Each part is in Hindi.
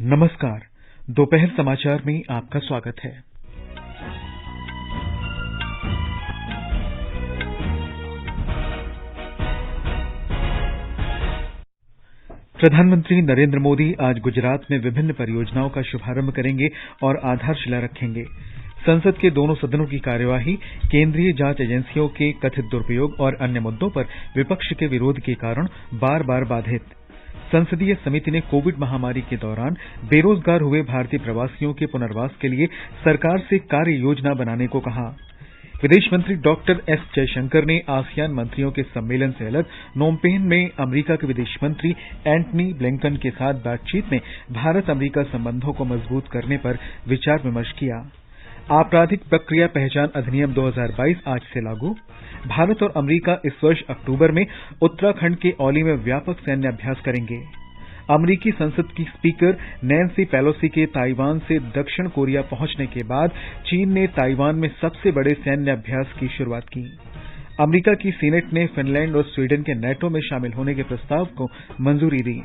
नमस्कार। दोपहर समाचार में आपका स्वागत है। प्रधानमंत्री नरेंद्र मोदी आज गुजरात में विभिन्न परियोजनाओं का शुभारंभ करेंगे और आधारशिला रखेंगे। संसद के दोनों सदनों की कार्यवाही केंद्रीय जांच एजेंसियों के कथित दुरुपयोग और अन्य मुद्दों पर विपक्ष के विरोध के कारण बार बार बाधित। संसदीय समिति ने कोविड महामारी के दौरान बेरोजगार हुए भारतीय प्रवासियों के पुनर्वास के लिए सरकार से कार्य योजना बनाने को कहा। विदेश मंत्री डॉक्टर एस जयशंकर ने आसियान मंत्रियों के सम्मेलन से अलग नोमपेन में अमेरिका के विदेश मंत्री एंटनी ब्लिंकन के साथ बातचीत में भारत अमेरिका संबंधों को मजबूत करने पर विचार विमर्श किया। आपराधिक प्रक्रिया पहचान अधिनियम 2022 आज से लागू। भारत और अमेरिका इस वर्ष अक्टूबर में उत्तराखंड के औली में व्यापक सैन्य अभ्यास करेंगे। अमेरिकी संसद की स्पीकर नैन्सी पेलोसी के ताइवान से दक्षिण कोरिया पहुंचने के बाद चीन ने ताइवान में सबसे बड़े सैन्य अभ्यास की शुरुआत की। अमेरिका की सीनेट ने फिनलैंड और स्वीडन के नेटो में शामिल होने के प्रस्ताव को मंजूरी दी।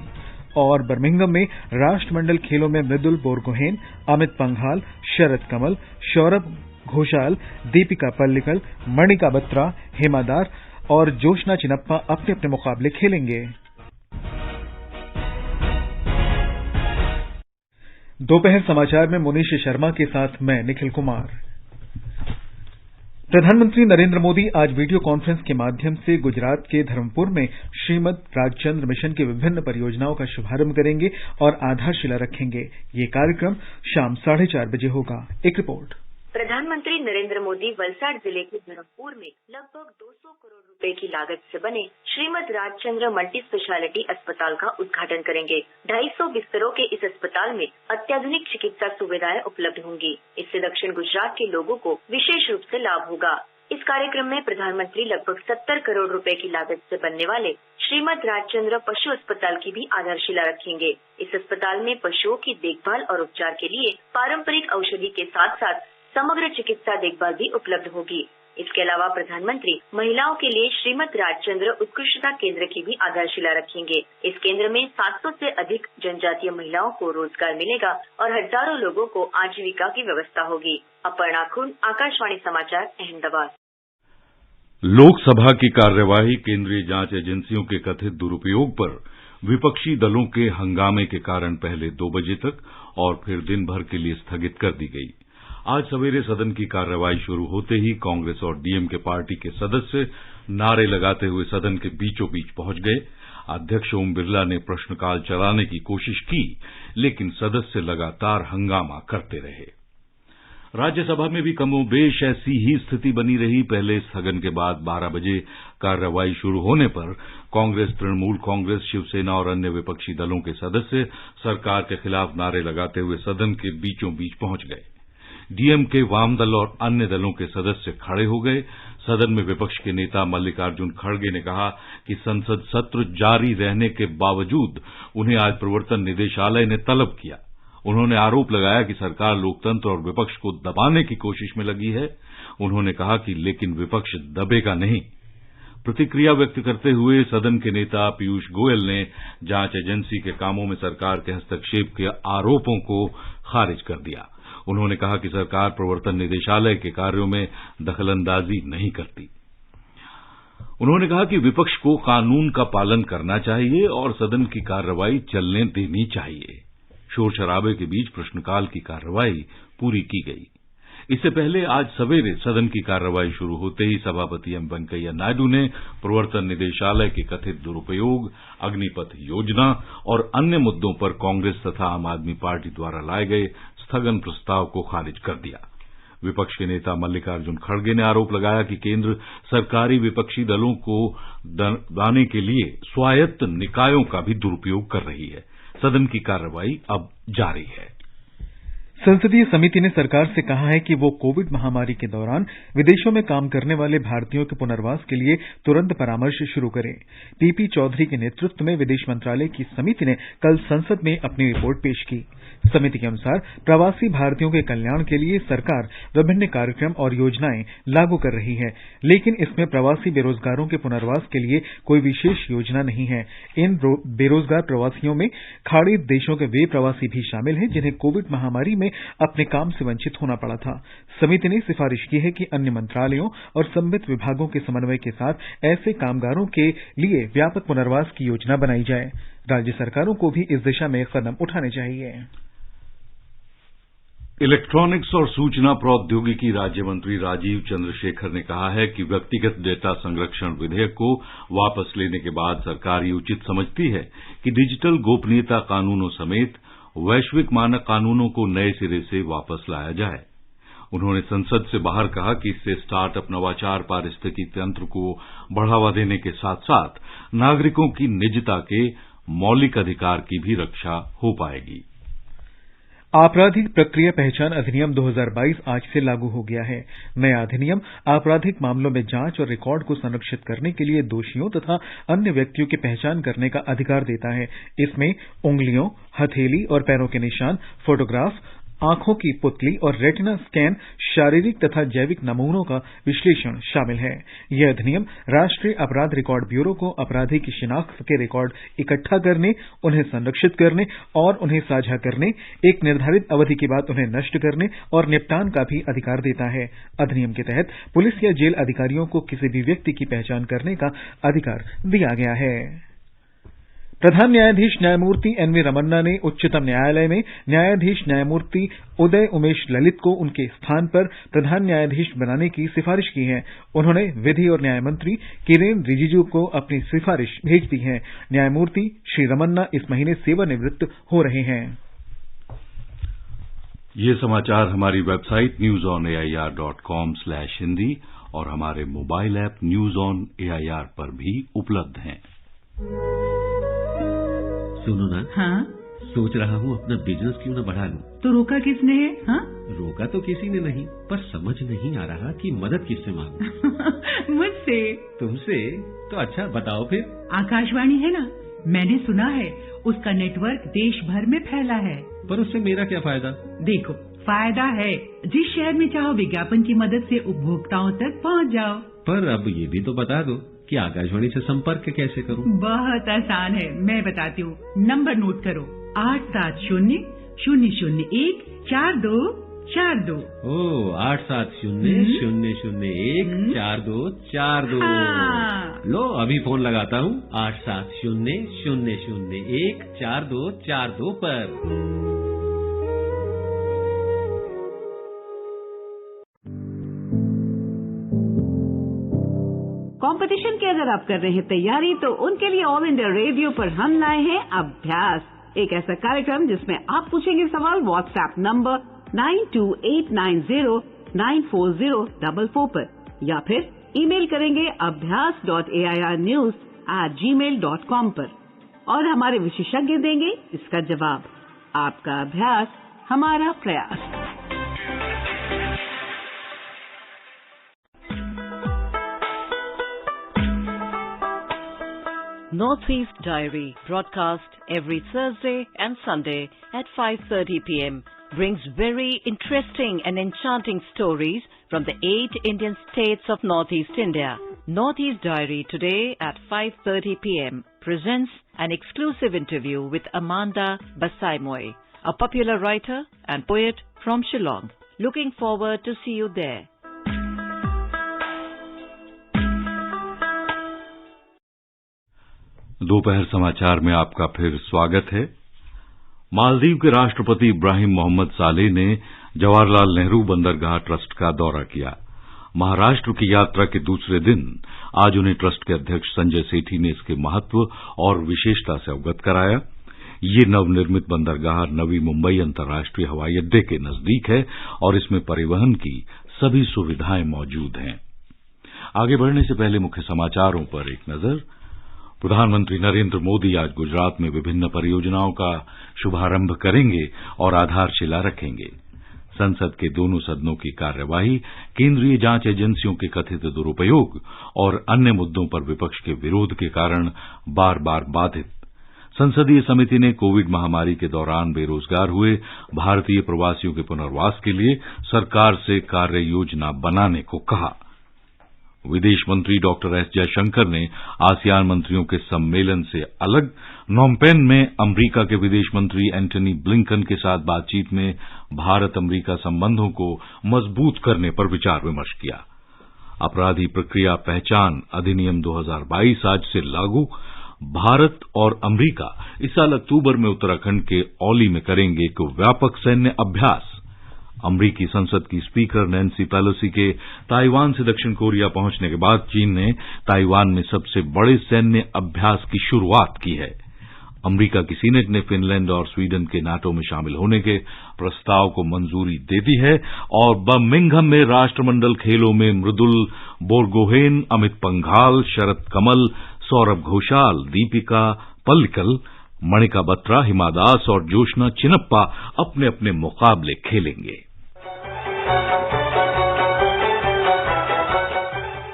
और बर्मिंघम में राष्ट्रमंडल खेलों में मृदुल बोरगोहेन, अमित पंघाल, शरद कमल, सौरभ घोषाल, दीपिका पल्लिकल, मणिका बत्रा, हेमा दास और जोशना चिनप्पा अपने अपने मुकाबले खेलेंगे। दोपहर समाचार में मुनीश शर्मा के साथ मैं निखिल कुमार। प्रधानमंत्री नरेंद्र मोदी आज वीडियो कॉन्फ्रेंस के माध्यम से गुजरात के धर्मपुर में श्रीमद राजचंद्र मिशन की विभिन्न परियोजनाओं का शुभारंभ करेंगे और आधारशिला रखेंगे। ये कार्यक्रम शाम 4:30 बजे होगा। एक रिपोर्ट। प्रधानमंत्री नरेंद्र मोदी वलसाड जिले के धर्मपुर में लगभग 200 करोड़ रुपए की लागत से बने श्रीमद राजचंद्र मल्टी स्पेशलिटी अस्पताल का उद्घाटन करेंगे। 250 बिस्तरों के इस अस्पताल में अत्याधुनिक चिकित्सा सुविधाएं उपलब्ध होंगी। इससे दक्षिण गुजरात के लोगों को विशेष रूप से लाभ होगा। इस कार्यक्रम में प्रधानमंत्री लगभग 70 करोड़ रुपए की लागत से बनने वाले श्रीमद राजचंद्र पशु अस्पताल की भी आधारशिला रखेंगे। इस अस्पताल में पशुओं की देखभाल और उपचार के लिए पारंपरिक औषधि के साथ साथ समग्र चिकित्सा देखभाल भी उपलब्ध होगी। इसके अलावा प्रधानमंत्री महिलाओं के लिए श्रीमद राजचंद्र उत्कृष्टता केंद्र की भी आधारशिला रखेंगे। इस केंद्र में 700 से अधिक जनजातीय महिलाओं को रोजगार मिलेगा और हजारों लोगों को आजीविका की व्यवस्था होगी। अपर्णा खुन, आकाशवाणी समाचार, अहमदाबाद। लोकसभा की कार्यवाही केंद्रीय जांच एजेंसियों के कथित दुरुपयोग पर विपक्षी दलों के हंगामे के कारण पहले 2 बजे तक और फिर दिन भर के लिए स्थगित कर दी गई। आज सवेरे सदन की कार्यवाही शुरू होते ही कांग्रेस और डीएमके पार्टी के सदस्य नारे लगाते हुए सदन के बीचों बीच पहुंच गए। अध्यक्ष ओम बिरला ने प्रश्नकाल चलाने की कोशिश की, लेकिन सदस्य लगातार हंगामा करते रहे। राज्यसभा में भी कमोबेश ऐसी ही स्थिति बनी रही। पहले स्थगन के बाद 12 बजे कार्यवाही शुरू होने पर कांग्रेस, तृणमूल कांग्रेस, शिवसेना और अन्य विपक्षी दलों के सदस्य सरकार के खिलाफ नारे लगाते हुए सदन के बीचों बीच पहुंच गए। डीएमके, वामदल और अन्य दलों के सदस्य खड़े हो गए। सदन में विपक्ष के नेता मल्लिकार्जुन खड़गे ने कहा कि संसद सत्र जारी रहने के बावजूद उन्हें आज प्रवर्तन निदेशालय ने तलब किया। उन्होंने आरोप लगाया कि सरकार लोकतंत्र और विपक्ष को दबाने की कोशिश में लगी है। उन्होंने कहा कि लेकिन विपक्ष दबेगा नहीं। प्रतिक्रिया व्यक्त करते हुए सदन के नेता पीयूष गोयल ने जांच एजेंसी के कामों में सरकार के हस्तक्षेप के आरोपों को खारिज कर दिया। उन्होंने कहा कि सरकार प्रवर्तन निदेशालय के कार्यों में दखलंदाजी नहीं करती। उन्होंने कहा कि विपक्ष को कानून का पालन करना चाहिए और सदन की कार्रवाई चलने देनी चाहिए। शोर शराबे के बीच प्रश्नकाल की कार्रवाई पूरी की गई। इससे पहले आज सवेरे सदन की कार्रवाई शुरू होते ही सभापति एम वेंकैया नायडू ने प्रवर्तन निदेशालय के कथित दुरुपयोग, अग्निपथ योजना और अन्य मुद्दों पर कांग्रेस तथा आम आदमी पार्टी द्वारा लाए गए स्थगन प्रस्ताव को खारिज कर दिया। विपक्ष के नेता मल्लिकार्जुन खड़गे ने आरोप लगाया कि केंद्र सरकारी विपक्षी दलों को दबाने के लिए स्वायत्त निकायों का भी दुरुपयोग कर रही है। सदन की कार्रवाई अब जारी है। संसदीय समिति ने सरकार से कहा है कि वो कोविड महामारी के दौरान विदेशों में काम करने वाले भारतीयों के पुनर्वास के लिए तुरंत परामर्श शुरू करे। पीपी चौधरी के नेतृत्व में विदेश मंत्रालय की समिति ने कल संसद में अपनी रिपोर्ट पेश की। समिति के अनुसार प्रवासी भारतीयों के कल्याण के लिए सरकार विभिन्न कार्यक्रम और योजनाएं लागू कर रही है, लेकिन इसमें प्रवासी बेरोजगारों के पुनर्वास के लिए कोई विशेष योजना नहीं है। इन बेरोजगार प्रवासियों में खाड़ी देशों के वे प्रवासी भी शामिल हैं जिन्हें कोविड महामारी में अपने काम से वंचित होना पड़ा था। समिति ने सिफारिश की है कि अन्य मंत्रालयों और संबंधित विभागों के समन्वय के साथ ऐसे कामगारों के लिए व्यापक पुनर्वास की योजना बनाई जाए। राज्य सरकारों को भी इस दिशा में कदम उठाने चाहिए। इलेक्ट्रॉनिक्स और सूचना प्रौद्योगिकी राज्य मंत्री राजीव चंद्रशेखर ने कहा है कि व्यक्तिगत डेटा संरक्षण विधेयक को वापस लेने के बाद सरकार ये उचित समझती है कि डिजिटल गोपनीयता कानूनों समेत वैश्विक मानक कानूनों को नए सिरे से वापस लाया जाए। उन्होंने संसद से बाहर कहा कि इससे स्टार्टअप नवाचार पारिस्थितिकी तंत्र को बढ़ावा देने के साथ साथ नागरिकों की निजता के मौलिक अधिकार की भी रक्षा हो पाएगी। आपराधिक प्रक्रिया पहचान अधिनियम 2022 आज से लागू हो गया है। नया अधिनियम आपराधिक मामलों में जांच और रिकॉर्ड को संरक्षित करने के लिए दोषियों तथा अन्य व्यक्तियों की पहचान करने का अधिकार देता है। इसमें उंगलियों, हथेली और पैरों के निशान, फोटोग्राफ, आंखों की पुतली और रेटिना स्कैन, शारीरिक तथा जैविक नमूनों का विश्लेषण शामिल है। यह अधिनियम राष्ट्रीय अपराध रिकॉर्ड ब्यूरो को अपराधी की शिनाख्त के रिकॉर्ड इकट्ठा करने, उन्हें संरक्षित करने और उन्हें साझा करने, एक निर्धारित अवधि के बाद उन्हें नष्ट करने और निपटान का भी अधिकार देता है। अधिनियम के तहत पुलिस या जेल अधिकारियों को किसी भी व्यक्ति की पहचान करने का अधिकार दिया गया है। प्रधान न्यायाधीश न्यायमूर्ति एनवी रमन्ना ने उच्चतम न्यायालय में न्यायाधीश न्यायमूर्ति उदय उमेश ललित को उनके स्थान पर प्रधान न्यायाधीश बनाने की सिफारिश की है। उन्होंने विधि और न्याय मंत्री किरेन रिजिजू को अपनी सिफारिश भेज दी है। न्यायमूर्ति श्री रमन्ना इस महीने सेवानिवृत्त हो रहे हैं। ये समाचार हमारी वेबसाइट newsonair.com/hindi और हमारे mobile app news on AIR पर भी उपलब्ध हैं। सुनो ना। हाँ? सोच रहा हूँ अपना बिजनेस क्यों न बढ़ा लूं। तो रोका किसने है? हाँ? रोका तो किसी ने नहीं, पर समझ नहीं आ रहा कि मदद किससे मांगूं। मुझसे। तुमसे? तो अच्छा बताओ फिर। आकाशवाणी है ना, मैंने सुना है उसका नेटवर्क देश भर में फैला है। पर उससे मेरा क्या फायदा? देखो, फायदा है, जिस शहर में चाहो विज्ञापन की मदद से उपभोक्ताओं तक पहुँच जाओ। पर अब ये भी तो बता दो कि आकाशवाणी से संपर्क कैसे करूं? बहुत आसान है, मैं बताती हूँ। नंबर नोट करो, 870-001-4242। ओ 870-001-4242। हाँ। लो अभी फोन लगाता हूँ 870-001-4242 पर। कंपटीशन की अगर आप कर रहे हैं तैयारी, तो उनके लिए ऑल इंडिया रेडियो पर हम लाए हैं अभ्यास, एक ऐसा कार्यक्रम जिसमें आप पूछेंगे सवाल व्हाट्सएप नंबर 9289094044 पर, या फिर ईमेल करेंगे abhyas.airnews@gmail.com पर, और हमारे विशेषज्ञ देंगे इसका जवाब। आपका अभ्यास हमारा प्रयास। Northeast Diary, broadcast every Thursday and Sunday at 5:30 p.m. brings very interesting and enchanting stories from the 8 Indian states of Northeast India. Northeast Diary today at 5:30 p.m. presents an exclusive interview with Amanda Basaimoy, a popular writer and poet from Shillong. Looking forward to see you there. दोपहर समाचार में आपका फिर स्वागत है। मालदीव के राष्ट्रपति इब्राहिम मोहम्मद सालेह ने जवाहरलाल नेहरू बंदरगाह ट्रस्ट का दौरा किया। महाराष्ट्र की यात्रा के दूसरे दिन आज उन्हें ट्रस्ट के अध्यक्ष संजय सेठी ने इसके महत्व और विशेषता से अवगत कराया। ये नवनिर्मित बंदरगाह नवी मुंबई अंतर्राष्ट्रीय हवाई अड्डे के नजदीक है और इसमें परिवहन की सभी सुविधाएं मौजूद हैं। आगे बढ़ने से पहले मुख्य समाचारों पर एक नजर। प्रधानमंत्री नरेंद्र मोदी आज गुजरात में विभिन्न परियोजनाओं का शुभारंभ करेंगे और आधारशिला रखेंगे। संसद के दोनों सदनों की कार्यवाही केंद्रीय जांच एजेंसियों के कथित दुरुपयोग और अन्य मुद्दों पर विपक्ष के विरोध के कारण बार बार बाधित। संसदीय समिति ने कोविड महामारी के दौरान बेरोजगार हुए भारतीय प्रवासियों के पुनर्वास के लिए सरकार से कार्य योजना बनाने को कहा। विदेश मंत्री डॉक्टर एस जयशंकर ने आसियान मंत्रियों के सम्मेलन से अलग नोमपेन में अमरीका के विदेश मंत्री एंटनी ब्लिंकन के साथ बातचीत में भारत अमरीका संबंधों को मजबूत करने पर विचार विमर्श किया। अपराधी प्रक्रिया पहचान अधिनियम 2022 आज से लागू। भारत और अमरीका इस साल अक्टूबर में उत्तराखंड के औली में करेंगे एक व्यापक सैन्य अभ्यास। अमरीकी संसद की स्पीकर नैन्सी पेलोसी के ताइवान से दक्षिण कोरिया पहुंचने के बाद चीन ने ताइवान में सबसे बड़े सैन्य अभ्यास की शुरुआत की है। अमरीका की सीनेट ने फिनलैंड और स्वीडन के नाटो में शामिल होने के प्रस्ताव को मंजूरी दे दी है और बर्मिंघम में राष्ट्रमंडल खेलों में मृदुल बोरगोहेन, अमित पंघाल, शरद कमल, सौरभ घोषाल, दीपिका पल्लिकल, मणिका बत्रा, हिमा दास और जोशना चिनप्पा अपने अपने मुकाबले खेलेंगे।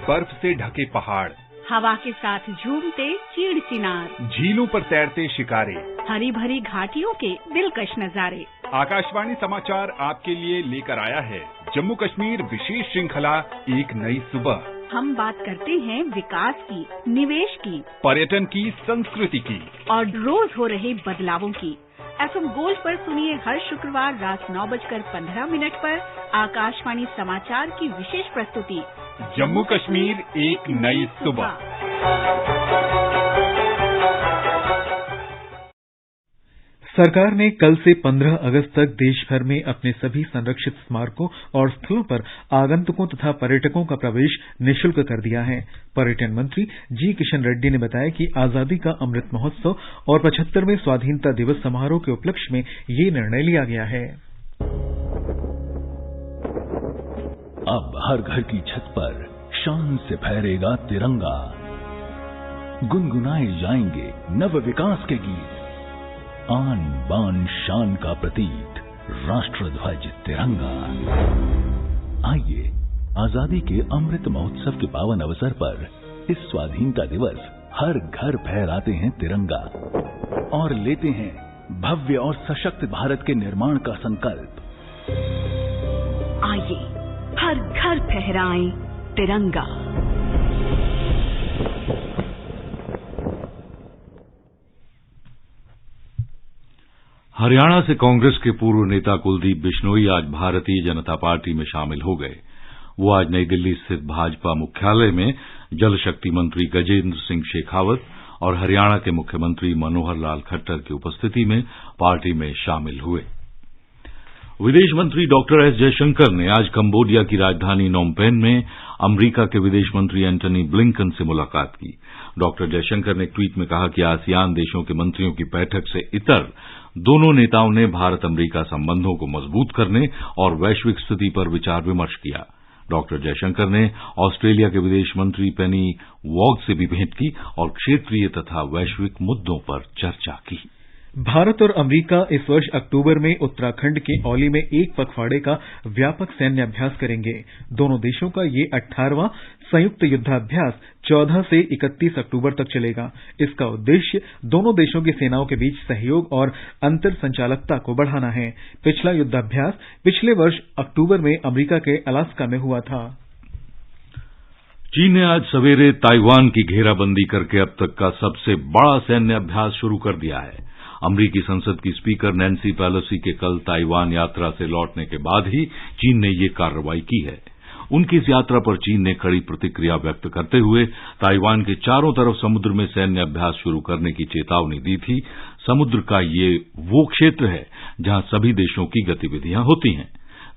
बर्फ से ढके पहाड़, हवा के साथ झूमते चीड़ चिनार, झीलों पर तैरते शिकारे, हरी भरी घाटियों के दिलकश नजारे। आकाशवाणी समाचार आपके लिए लेकर आया है जम्मू कश्मीर विशेष श्रृंखला एक नई सुबह। हम बात करते हैं विकास की, निवेश की, पर्यटन की, संस्कृति की और रोज हो रहे बदलावों की। FM गोल्ड पर सुनिए हर शुक्रवार रात 9:15 पर आकाशवाणी समाचार की विशेष प्रस्तुति जम्मू कश्मीर एक नई सुबह। सरकार ने कल से 15 अगस्त तक देश भर में अपने सभी संरक्षित स्मारकों और स्थलों पर आगंतुकों तथा पर्यटकों का प्रवेश निःशुल्क कर दिया है। पर्यटन मंत्री जी किशन रेड्डी ने बताया कि आजादी का अमृत महोत्सव और 75वें स्वाधीनता दिवस समारोह के उपलक्ष्य में ये निर्णय लिया गया है। अब हर घर की छत पर शान से फहरेगा तिरंगा, गुनगुनाए जाएंगे नव विकास के गीत, आन बान शान का प्रतीक राष्ट्रध्वज तिरंगा। आइए आजादी के अमृत महोत्सव के पावन अवसर पर इस स्वाधीनता दिवस हर घर फहराते हैं तिरंगा और लेते हैं भव्य और सशक्त भारत के निर्माण का संकल्प। आइए हर घर फहराएं तिरंगा। हरियाणा से कांग्रेस के पूर्व नेता कुलदीप बिश्नोई आज भारतीय जनता पार्टी में शामिल हो गए। वो आज नई दिल्ली स्थित भाजपा मुख्यालय में जल शक्ति मंत्री गजेंद्र सिंह शेखावत और हरियाणा के मुख्यमंत्री मनोहर लाल खट्टर की उपस्थिति में पार्टी में शामिल हुए। विदेश मंत्री डॉक्टर एस जयशंकर ने आज कंबोडिया की राजधानी नोमपेन में अमरीका के विदेश मंत्री एंटनी ब्लिंकन से मुलाकात की। डॉक्टर जयशंकर ने एक ट्वीट में कहा कि आसियान देशों के मंत्रियों की बैठक से इतर दोनों नेताओं ने भारत अमरीका संबंधों को मजबूत करने और वैश्विक स्थिति पर विचार विमर्श किया। डॉक्टर जयशंकर ने ऑस्ट्रेलिया के विदेश मंत्री पेनी वॉग से भी भेंट की और क्षेत्रीय तथा वैश्विक मुद्दों पर चर्चा की। भारत और अमरीका इस वर्ष अक्टूबर में उत्तराखंड के औली में एक पखवाड़े का व्यापक सैन्य अभ्यास करेंगे। दोनों देशों का ये 18वां संयुक्त युद्धाभ्यास 14 से 31 अक्टूबर तक चलेगा। इसका उद्देश्य दोनों देशों की सेनाओं के बीच सहयोग और अंतर संचालकता को बढ़ाना है। पिछला युद्धाभ्यास पिछले वर्ष अक्टूबर में अमरीका के अलास्का में हुआ था। चीन ने आज सवेरे ताइवान की घेराबंदी करके अब तक का सबसे बड़ा सैन्य अभ्यास शुरू कर दिया है। अमरीकी संसद की स्पीकर नैन्सी पेलोसी के कल ताइवान यात्रा से लौटने के बाद ही चीन ने ये कार्रवाई की है। उनकी इस यात्रा पर चीन ने कड़ी प्रतिक्रिया व्यक्त करते हुए ताइवान के चारों तरफ समुद्र में सैन्य अभ्यास शुरू करने की चेतावनी दी थी। समुद्र का ये वो क्षेत्र है जहां सभी देशों की गतिविधियां होती हैं।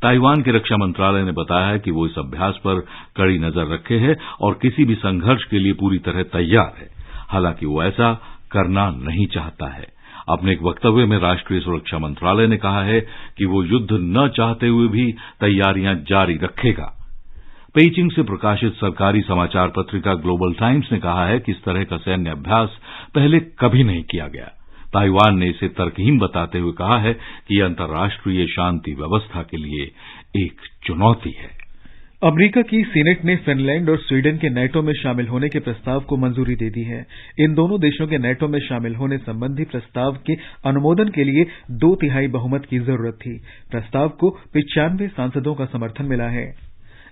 ताइवान के रक्षा मंत्रालय ने बताया है कि वो इस अभ्यास पर कड़ी नजर रखे है और किसी भी संघर्ष के लिए पूरी तरह तैयार है। हालांकि वो ऐसा करना नहीं चाहता है। अपने एक वक्तव्य में राष्ट्रीय सुरक्षा मंत्रालय ने कहा है कि वो युद्ध न चाहते हुए भी तैयारियां जारी रखेगा। पेइचिंग से प्रकाशित सरकारी समाचार पत्रिका ग्लोबल टाइम्स ने कहा है कि इस तरह का सैन्य अभ्यास पहले कभी नहीं किया गया। ताइवान ने इसे तर्कहीन बताते हुए कहा है कि यह अंतर्राष्ट्रीय शांति व्यवस्था के लिए एक चुनौती है। अमेरिका की सीनेट ने फिनलैंड और स्वीडन के नेटो में शामिल होने के प्रस्ताव को मंजूरी दे दी है। इन दोनों देशों के नेटो में शामिल होने संबंधी प्रस्ताव के अनुमोदन के लिए 2/3 बहुमत की जरूरत थी। प्रस्ताव को 95 सांसदों का समर्थन मिला है।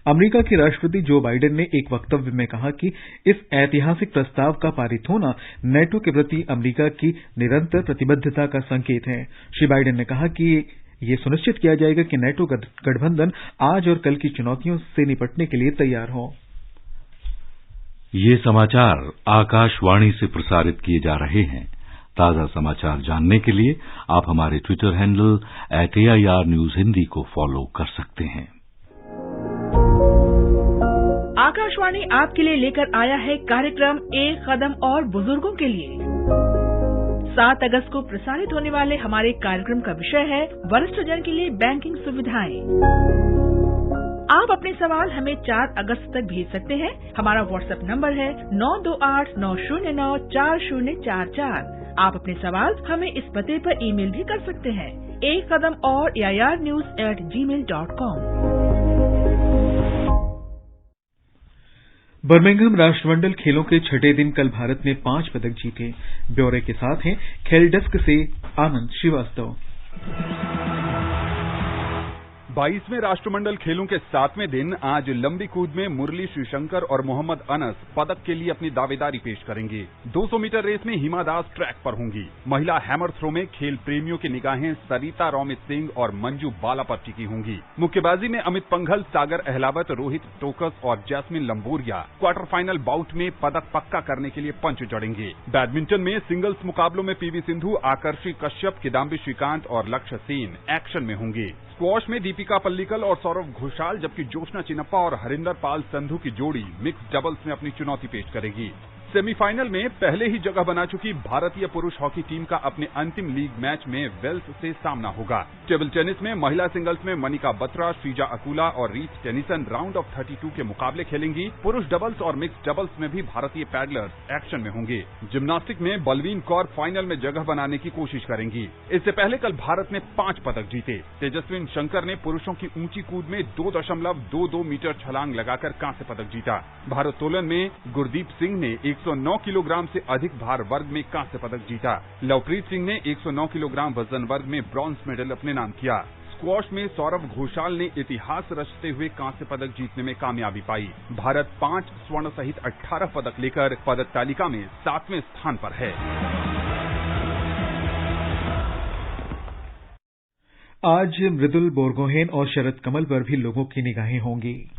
अमेरिका के राष्ट्रपति जो बाइडेन ने एक वक्तव्य में कहा कि इस ऐतिहासिक प्रस्ताव का पारित होना नेटो के प्रति अमेरिका की निरंतर प्रतिबद्धता का संकेत है। श्री बाइडेन ने कहा कि ये सुनिश्चित किया जाएगा कि नेटो गठबंधन आज और कल की चुनौतियों से निपटने के लिए तैयार हो। ये समाचार आकाशवाणी से प्रसारित किए जा रहे हैं। ताजा समाचार जानने के लिए आप हमारे Twitter handle @AIR News Hindi को फॉलो कर सकते हैं। आकाशवाणी आपके लिए लेकर आया है कार्यक्रम एक कदम और बुजुर्गों के लिए। 7 अगस्त को प्रसारित होने वाले हमारे कार्यक्रम का विषय है वरिष्ठ जन के लिए बैंकिंग सुविधाएं। आप अपने सवाल हमें 4 अगस्त तक भेज सकते हैं। हमारा व्हाट्सएप नंबर है 9289094044। आप अपने सवाल हमें इस पते पर ईमेल भी कर सकते हैं, एक कदम और AIRnews@gmail.com। बर्मिंघम राष्ट्रमंडल खेलों के छठे दिन कल भारत ने 5 पदक जीते। ब्यौरे के साथ हैं खेल डेस्क से आनंद श्रीवास्तव। 22वें राष्ट्रमंडल खेलों के 7वें दिन आज लंबी कूद में मुरली श्रीशंकर और मोहम्मद अनस पदक के लिए अपनी दावेदारी पेश करेंगे। 200 मीटर रेस में हिमा दास ट्रैक पर होंगी। महिला हैमर थ्रो में खेल प्रेमियों की निगाहें सरिता रोमित सिंह और मंजू बाला पर टिकी होंगी। मुक्केबाजी में अमित पंघल, सागर अहलावत, रोहित टोकस और Jaismine Lamboria quarter final bout में पदक पक्का करने के लिए पंच जड़ेंगे। बैडमिंटन में सिंगल्स मुकाबलों में पीवी सिंधु, आकर्षी कश्यप, किदाम्बी श्रीकांत और लक्ष्य सेन एक्शन में होंगे। स्क्वॉश में दीपिका पल्लिकल और सौरव घोषाल, जबकि जोशना चिनप्पा और हरिंदर पाल संधू की जोड़ी मिक्स डबल्स में अपनी चुनौती पेश करेगी। सेमीफाइनल में पहले ही जगह बना चुकी भारतीय पुरुष हॉकी टीम का अपने अंतिम लीग मैच में वेल्स से सामना होगा। टेबल टेनिस में महिला सिंगल्स में मनिका बत्रा, श्रीजा अकुला और रीच टेनिसन राउंड ऑफ 32 के मुकाबले खेलेंगी। पुरुष डबल्स और मिक्स डबल्स में भी भारतीय पैडलर्स एक्शन में होंगे। जिम्नास्टिक में बलवीन कौर फाइनल में जगह बनाने की कोशिश करेंगी। इससे पहले कल भारत ने 5 पदक जीते। तेजस्विन शंकर ने पुरुषों की ऊंची कूद में 2.22 मीटर छलांग लगाकर कांस्य पदक जीता। भारोत्तोलन में गुरदीप सिंह ने 109 किलोग्राम से अधिक भार वर्ग में कांस्य पदक जीता। लवप्रीत सिंह ने 109 किलोग्राम वजन वर्ग में ब्रॉन्ज मेडल अपने नाम किया। स्क्वॉश में सौरभ घोषाल ने इतिहास रचते हुए कांस्य पदक जीतने में कामयाबी पाई। भारत 5 स्वर्ण सहित 18 पदक लेकर पदक तालिका में 7वें स्थान पर है। आज मृदुल बोरगोहेन और शरद कमल पर भी लोगों की निगाहें होंगी।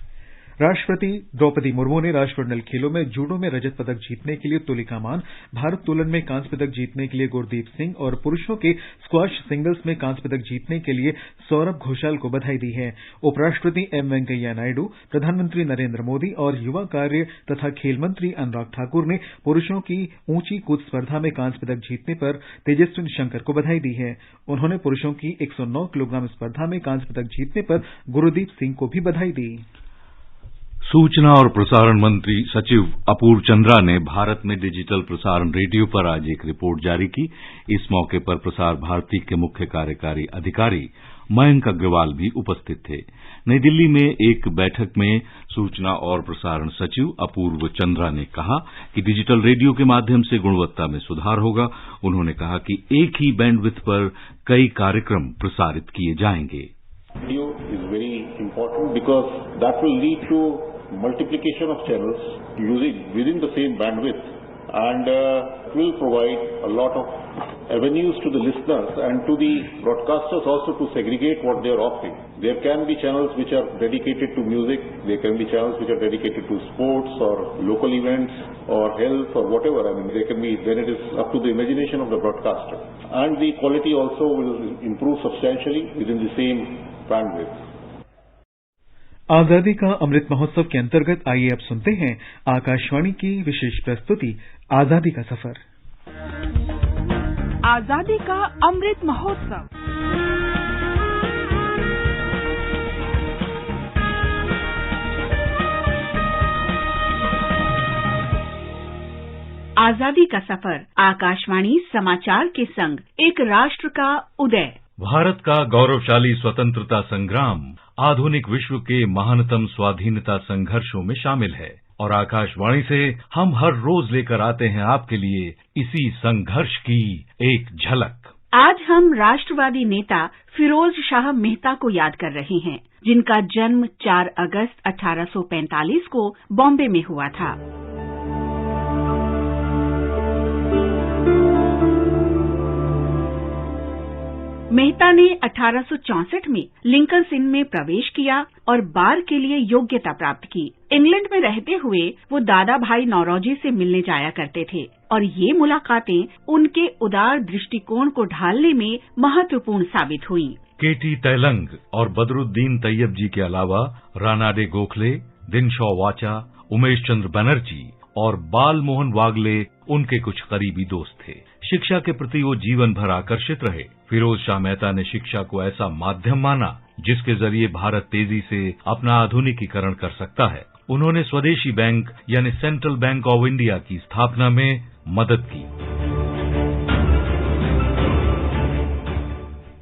राष्ट्रपति द्रौपदी मुर्मू ने राष्ट्रमंडल खेलों में जूडो में रजत पदक जीतने के लिए तुलिका मान, भारोत्तोलन में कांस्य पदक जीतने के लिए गुरदीप सिंह और पुरुषों के स्क्वॉश सिंगल्स में कांस्य पदक जीतने के लिए सौरभ घोषाल को बधाई दी है। उपराष्ट्रपति एम वेंकैया नायडू, प्रधानमंत्री नरेंद्र मोदी और युवा कार्य तथा खेल मंत्री अनुराग ठाकुर ने पुरुषों की ऊंची कूद स्पर्धा में कांस्य पदक जीतने पर तेजस्विन शंकर को बधाई दी है। उन्होंने पुरुषों की 109 किलोग्राम स्पर्धा में कांस्य पदक जीतने पर गुरदीप सिंह को भी बधाई दी। सूचना और प्रसारण मंत्री सचिव अपूर्व चंद्रा ने भारत में डिजिटल प्रसारण रेडियो पर आज एक रिपोर्ट जारी की। इस मौके पर प्रसार भारती के मुख्य कार्यकारी अधिकारी मयंक अग्रवाल भी उपस्थित थे। नई दिल्ली में एक बैठक में सूचना और प्रसारण सचिव अपूर्व चंद्रा ने कहा कि डिजिटल रेडियो के माध्यम से गुणवत्ता में सुधार होगा। उन्होंने कहा कि एक ही बैंडविड्थ पर कई कार्यक्रम प्रसारित किए जाएंगे। Radio is very important because that will lead to multiplication of channels using within the same bandwidth and will provide a lot of avenues to the listeners and to the broadcasters also to segregate what they are offering. There can be channels which are dedicated to music, there can be channels which are dedicated to sports or local events or health or whatever. I mean, there can be, then it is up to the imagination of the broadcaster. And the quality also will improve substantially within the same bandwidth. आजादी का अमृत महोत्सव के अंतर्गत आइए अब सुनते हैं आकाशवाणी की विशेष प्रस्तुति आजादी का सफर। आजादी का अमृत महोत्सव। आजादी का सफर आकाशवाणी समाचार के संग एक राष्ट्र का उदय। भारत का गौरवशाली स्वतंत्रता संग्राम आधुनिक विश्व के महानतम स्वाधीनता संघर्षों में शामिल है और आकाशवाणी से हम हर रोज लेकर आते हैं आपके लिए इसी संघर्ष की एक झलक। आज हम राष्ट्रवादी नेता फिरोज शाह मेहता को याद कर रहे हैं, जिनका जन्म 4 अगस्त 1845 को बॉम्बे में हुआ था। मेहता ने 1864 में लिंकन इन में प्रवेश किया और बार के लिए योग्यता प्राप्त की। इंग्लैंड में रहते हुए वो दादा भाई नौरोजी से मिलने जाया करते थे और ये मुलाकातें उनके उदार दृष्टिकोण को ढालने में महत्वपूर्ण साबित हुई। केटी तैलंग और बदरुद्दीन तैयब जी के अलावा रानाडे गोखले, दिनशॉ वाचा, उमेश चंद्र बनर्जी और बाल मोहन वागले उनके कुछ करीबी दोस्त थे। शिक्षा के प्रति वो जीवन भर आकर्षित रहे। फिरोज शाह मेहता ने शिक्षा को ऐसा माध्यम माना जिसके जरिए भारत तेजी से अपना आधुनिकीकरण कर सकता है। उन्होंने स्वदेशी बैंक यानी सेंट्रल बैंक ऑफ इंडिया की स्थापना में मदद की।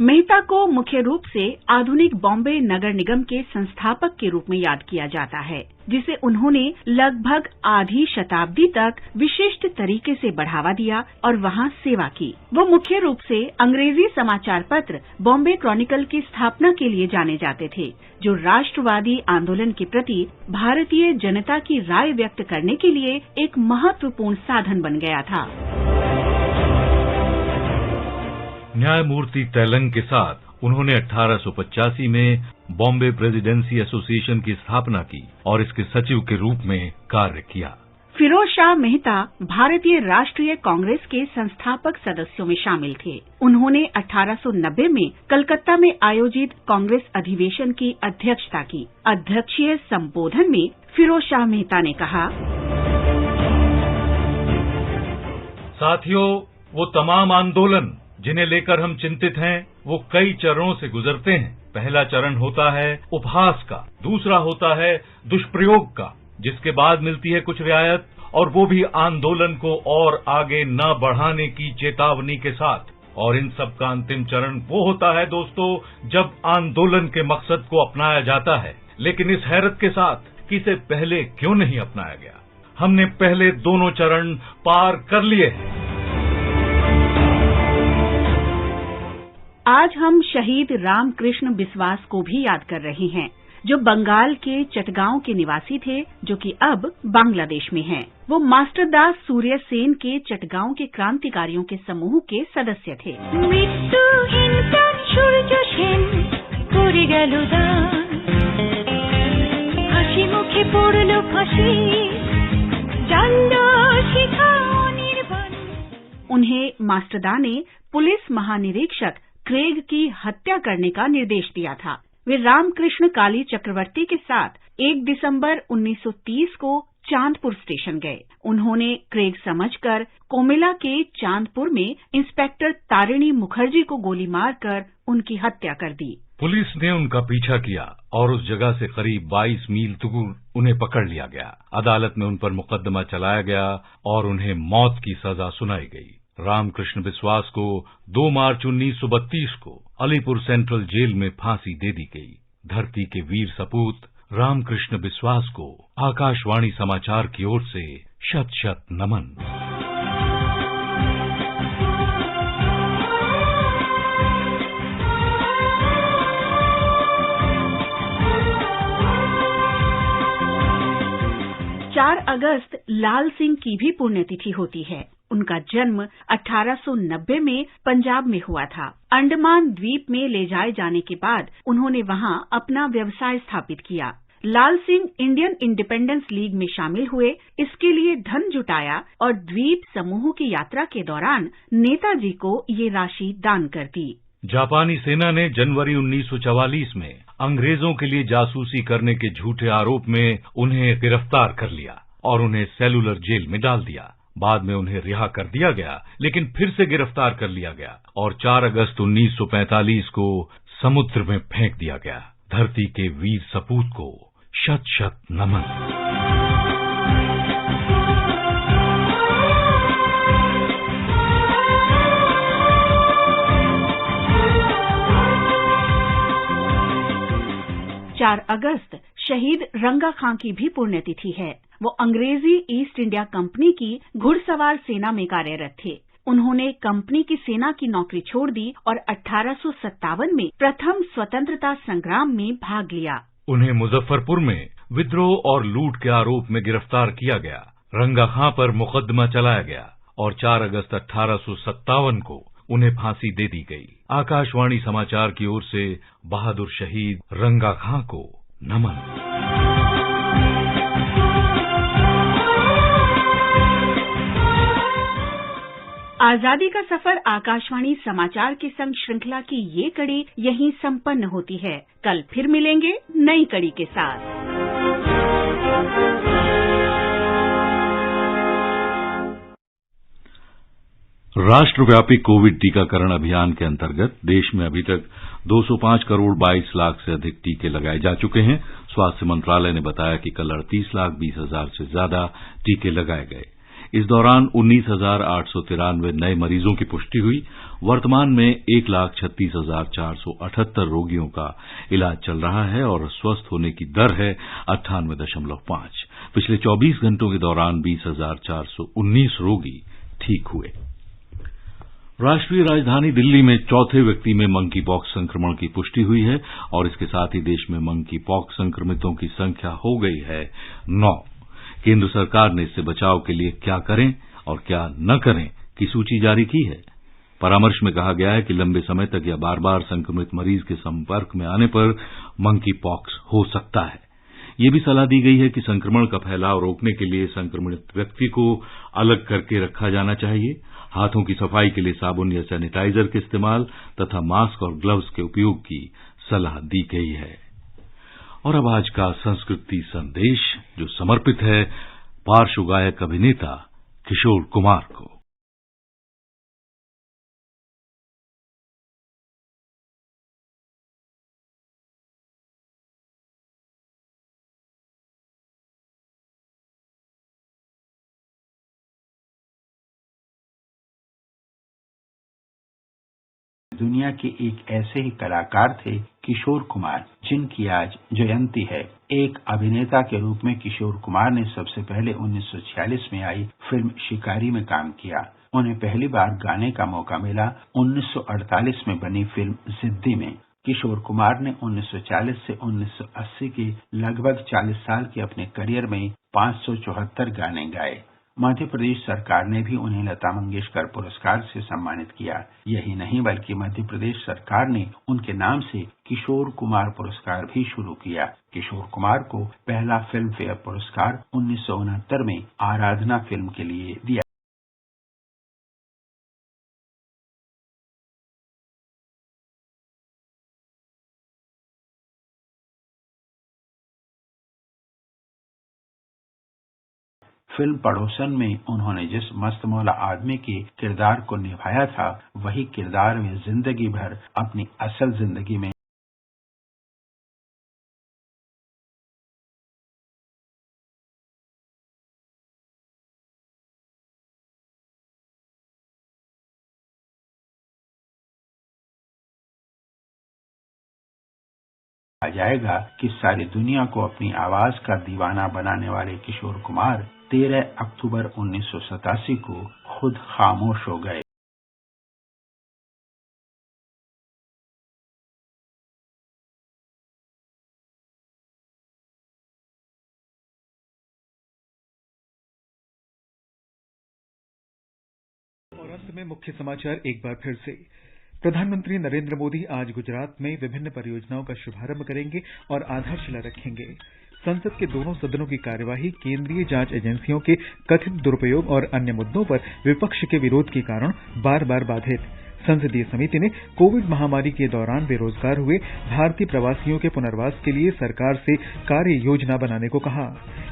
मेहता को मुख्य रूप से आधुनिक बॉम्बे नगर निगम के संस्थापक के रूप में याद किया जाता है, जिसे उन्होंने लगभग आधी शताब्दी तक विशिष्ट तरीके से बढ़ावा दिया और वहां सेवा की। वो मुख्य रूप से अंग्रेजी समाचार पत्र बॉम्बे क्रॉनिकल की स्थापना के लिए जाने जाते थे, जो राष्ट्रवादी आंदोलन के प्रति भारतीय जनता की राय व्यक्त करने के लिए एक महत्वपूर्ण साधन बन गया था। न्यायमूर्ति तैलंग के साथ उन्होंने 1885 में बॉम्बे प्रेसिडेंसी एसोसिएशन की स्थापना की और इसके सचिव के रूप में कार्य किया। फिरोज शाह मेहता भारतीय राष्ट्रीय कांग्रेस के संस्थापक सदस्यों में शामिल थे। उन्होंने 1890 में कलकत्ता में आयोजित कांग्रेस अधिवेशन की अध्यक्षता की। अध्यक्षीय संबोधन में फिरोज शाह मेहता ने कहा, साथियों, वो तमाम आंदोलन जिन्हें लेकर हम चिंतित हैं, वो कई चरणों से गुजरते हैं। पहला चरण होता है उपहास का, दूसरा होता है दुष्प्रयोग का, जिसके बाद मिलती है कुछ रियायत, और वो भी आंदोलन को और आगे न बढ़ाने की चेतावनी के साथ। और इन सब का अंतिम चरण वो होता है दोस्तों, जब आंदोलन के मकसद को अपनाया जाता है। लेकिन इस हैरत के साथ कि इसे पहले क्यों नहीं अपनाया गया। हमने पहले दोनों चरण पार कर लिए हैं। आज हम शहीद रामकृष्ण बिस्वास को भी याद कर रहे हैं, जो बंगाल के चटगांव के निवासी थे, जो कि अब बांग्लादेश में हैं। वो मास्टरदास सूर्य सेन के चटगांव के क्रांतिकारियों के समूह के सदस्य थे। उन्हें मास्टरदा ने पुलिस महानिरीक्षक क्रेग की हत्या करने का निर्देश दिया था। वे रामकृष्ण काली चक्रवर्ती के साथ 1 दिसंबर 1930 को चांदपुर स्टेशन गए। उन्होंने क्रेग समझकर कोमिला के चांदपुर में इंस्पेक्टर तारिणी मुखर्जी को गोली मारकर उनकी हत्या कर दी। पुलिस ने उनका पीछा किया और उस जगह से करीब 22 मील दूर उन्हें पकड़ लिया गया। अदालत में उन पर मुकदमा चलाया गया और उन्हें मौत की सजा सुनाई गई। रामकृष्ण बिस्वास को 2 मार्च 1932 को अलीपुर सेंट्रल जेल में फांसी दे दी गई। धरती के वीर सपूत रामकृष्ण बिस्वास को आकाशवाणी समाचार की ओर से शत शत नमन। अगस्त लाल सिंह की भी पुण्यतिथि होती है। उनका जन्म 1890 में पंजाब में हुआ था। अंडमान द्वीप में ले जाए जाने के बाद उन्होंने वहां अपना व्यवसाय स्थापित किया। लाल सिंह इंडियन इंडिपेंडेंस लीग में शामिल हुए, इसके लिए धन जुटाया और द्वीप समूह की यात्रा के दौरान नेताजी को ये राशि दान कर दी। जापानी सेना ने जनवरी 1944 में अंग्रेजों के लिए जासूसी करने के झूठे आरोप में उन्हें गिरफ्तार कर लिया और उन्हें सेलुलर जेल में डाल दिया। बाद में उन्हें रिहा कर दिया गया, लेकिन फिर से गिरफ्तार कर लिया गया और 4 अगस्त 1945 को समुद्र में फेंक दिया गया। धरती के वीर सपूत को शत शत नमन। 4 अगस्त शहीद रंगा खां की भी पुण्यतिथि है। वो अंग्रेजी ईस्ट इंडिया कंपनी की घुड़सवार सेना में कार्यरत थे। उन्होंने कंपनी की सेना की नौकरी छोड़ दी और 1857 में प्रथम स्वतंत्रता संग्राम में भाग लिया। उन्हें मुजफ्फरपुर में विद्रोह और लूट के आरोप में गिरफ्तार किया गया। रंगा खां पर मुकदमा चलाया गया और 4 अगस्त 1857 को उन्हें फांसी दे दी गई। आकाशवाणी समाचार की ओर से बहादुर शहीद रंगा खां को नमन। आजादी का सफर आकाशवाणी समाचार के संग श्रृंखला की ये कड़ी यहीं संपन्न होती है। कल फिर मिलेंगे नई कड़ी के साथ। राष्ट्रव्यापी कोविड टीकाकरण अभियान के अंतर्गत देश में अभी तक 205 करोड़ 22 लाख से अधिक टीके लगाए जा चुके हैं। स्वास्थ्य मंत्रालय ने बताया कि कल 38,20,000 से ज्यादा टीके लगाए गए। इस दौरान 19,893 नए मरीजों की पुष्टि हुई। वर्तमान में 1,36,478 रोगियों का इलाज चल रहा है और स्वस्थ होने की दर है 98.5। पिछले 24 घंटों के दौरान 20,419 रोगी ठीक हुए। राष्ट्रीय राजधानी दिल्ली में चौथे व्यक्ति में मंकी पॉक्स संक्रमण की पुष्टि हुई है और इसके साथ ही देश में मंकी पॉक्स संक्रमितों की संख्या हो गई है 9। केंद्र सरकार ने इससे बचाव के लिए क्या करें और क्या न करें की सूची जारी की है। परामर्श में कहा गया है कि लंबे समय तक या बार बार संक्रमित मरीज के संपर्क में आने पर मंकी पॉक्स हो सकता है। ये भी सलाह दी गई है कि संक्रमण का फैलाव रोकने के लिए संक्रमित व्यक्ति को अलग करके रखा जाना चाहिए। हाथों की सफाई के लिए साबुन या सैनिटाइजर के इस्तेमाल तथा मास्क और ग्लव्स के उपयोग की सलाह दी गई है। और अब आज का संस्कृति संदेश जो समर्पित है पार्श्व गायक अभिनेता किशोर कुमार को। दुनिया के एक ऐसे ही कलाकार थे किशोर कुमार, जिनकी आज जयंती है। एक अभिनेता के रूप में किशोर कुमार ने सबसे पहले 1946 में आई फिल्म शिकारी में काम किया। उन्हें पहली बार गाने का मौका मिला 1948 में बनी फिल्म जिद्दी में। किशोर कुमार ने 1940 से 1980 के लगभग 40 साल के अपने करियर में 574 गाने गाए। मध्य प्रदेश सरकार ने भी उन्हें लता मंगेशकर पुरस्कार से सम्मानित किया। यही नहीं बल्कि मध्य प्रदेश सरकार ने उनके नाम से किशोर कुमार पुरस्कार भी शुरू किया। किशोर कुमार को पहला फिल्म फेयर पुरस्कार 1969 में आराधना फिल्म के लिए दिया। फिल्म पड़ोसन में उन्होंने जिस मस्त मौला आदमी के किरदार को निभाया था, वही किरदार वे जिंदगी भर अपनी असल जिंदगी में आ जाएगा कि सारी दुनिया को अपनी आवाज का दीवाना बनाने वाले किशोर कुमार 13 अक्टूबर 1987 को खुद खामोश हो गए। और अंत में मुख्य समाचार एक बार फिर से। प्रधानमंत्री नरेंद्र मोदी आज गुजरात में विभिन्न परियोजनाओं का शुभारंभ करेंगे और आधारशिला रखेंगे। संसद के दोनों सदनों की कार्यवाही केंद्रीय जांच एजेंसियों के कथित दुरुपयोग और अन्य मुद्दों पर विपक्ष के विरोध के कारण बार बार बाधित। संसदीय समिति ने कोविड महामारी के दौरान बेरोजगार हुए भारतीय प्रवासियों के पुनर्वास के लिए सरकार से कार्य योजना बनाने को कहा।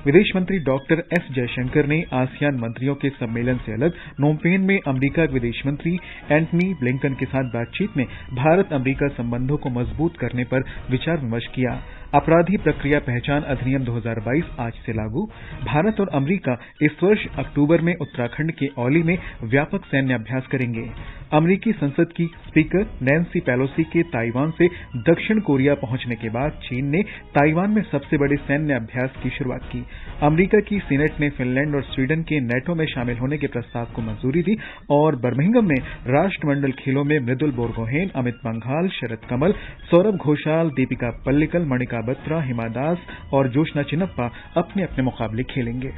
विदेश मंत्री डॉक्टर एस जयशंकर ने आसियान मंत्रियों के सम्मेलन से अलग नोमपेन में अमेरिका के विदेश मंत्री एंटनी ब्लिंकन के साथ बातचीत में भारत अमेरिका संबंधों को मजबूत करने पर विचार विमर्श किया। अपराधी प्रक्रिया पहचान अधिनियम 2022 आज से लागू। भारत और अमेरिका इस वर्ष अक्टूबर में उत्तराखंड के औली में व्यापक सैन्य अभ्यास करेंगे। अमेरिकी संसद की स्पीकर नैन्सी पेलोसी के ताइवान से दक्षिण कोरिया पहुंचने के बाद चीन ने ताइवान में सबसे बड़े सैन्य अभ्यास की शुरुआत की। अमेरिका की सीनेट ने फिनलैंड और स्वीडन के नेटो में शामिल होने के प्रस्ताव को मंजूरी दी और बर्मिंघम में राष्ट्रमंडल खेलों में मृदुल बोरगोहेन, अमित पंघाल, शरद कमल, सौरभ घोषाल, दीपिका पल्लिकल, मणिका बत्रा, हिमा दास और जोशना चिन्नप्पा अपने अपने मुकाबले खेलेंगे।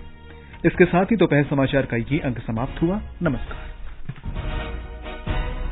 इसके साथ ही दोपहर समाचार का ये अंक समाप्त हुआ। नमस्कार।